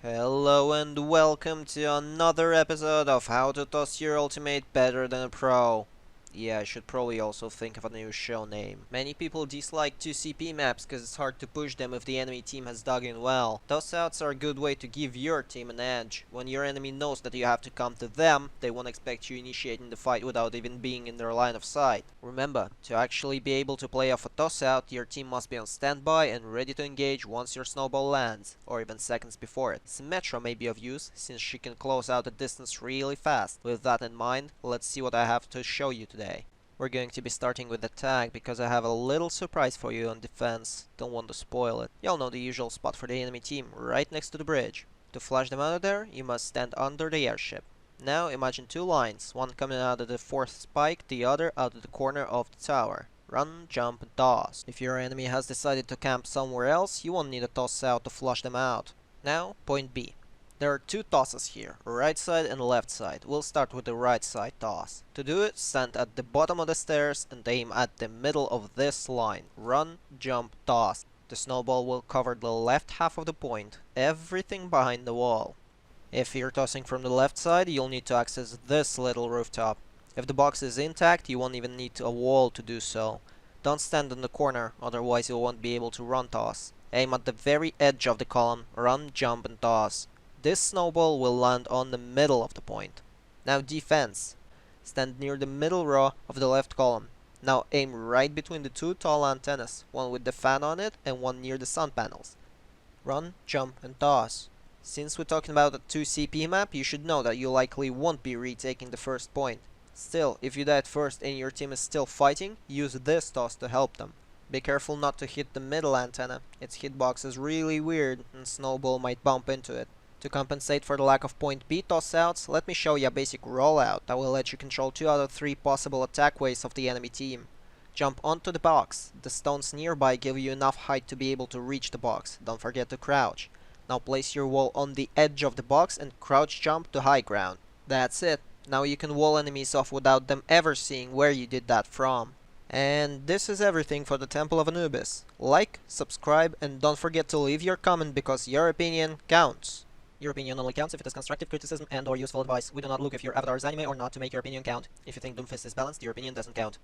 Hello and welcome to another episode of How to Toss Your Ultimate Better Than a Pro. Yeah, I should probably also think of a new show name. Many people dislike 2CP maps because it's hard to push them if the enemy team has dug in well. Tossouts are a good way to give your team an edge. When your enemy knows that you have to come to them, they won't expect you initiating the fight without even being in their line of sight. Remember, to actually be able to play off a tossout, your team must be on standby and ready to engage once your snowball lands, or even seconds before it. Symmetra may be of use, since she can close out a distance really fast. With that in mind, let's see what I have to show you today. We're going to be starting with the tag because I have a little surprise for you on defense. Don't want to spoil it. Y'all know the usual spot for the enemy team, right next to the bridge. To flush them out of there, you must stand under the airship. Now imagine two lines, one coming out of the fourth spike, the other out of the corner of the tower. Run, jump, and toss. If your enemy has decided to camp somewhere else, you won't need a toss out to flush them out. Now, point B. There are two tosses here, right side and left side. We'll start with the right side toss. To do it, stand at the bottom of the stairs and aim at the middle of this line. Run, jump, toss. The snowball will cover the left half of the point, everything behind the wall. If you're tossing from the left side, you'll need to access this little rooftop. If the box is intact, you won't even need a wall to do so. Don't stand in the corner, otherwise you won't be able to run toss. Aim at the very edge of the column, run, jump, and toss. This snowball will land on the middle of the point. Now defense. Stand near the middle row of the left column. Now aim right between the two tall antennas, one with the fan on it and one near the sun panels. Run, jump, and toss. Since we're talking about a 2CP map, you should know that you likely won't be retaking the first point. Still, if you die at first and your team is still fighting, use this toss to help them. Be careful not to hit the middle antenna. Its hitbox is really weird and snowball might bump into it. To compensate for the lack of point B tossouts, let me show you a basic rollout that will let you control 2 out of 3 possible attack ways of the enemy team. Jump onto the box. The stones nearby give you enough height to be able to reach the box. Don't forget to crouch. Now place your wall on the edge of the box and crouch jump to high ground. That's it. Now you can wall enemies off without them ever seeing where you did that from. And this is everything for the Temple of Anubis. Like, subscribe, and don't forget to leave your comment because your opinion counts. Your opinion only counts if it is constructive criticism and or useful advice. We do not look if your avatar is anime or not to make your opinion count. If you think Doomfist is balanced, your opinion doesn't count.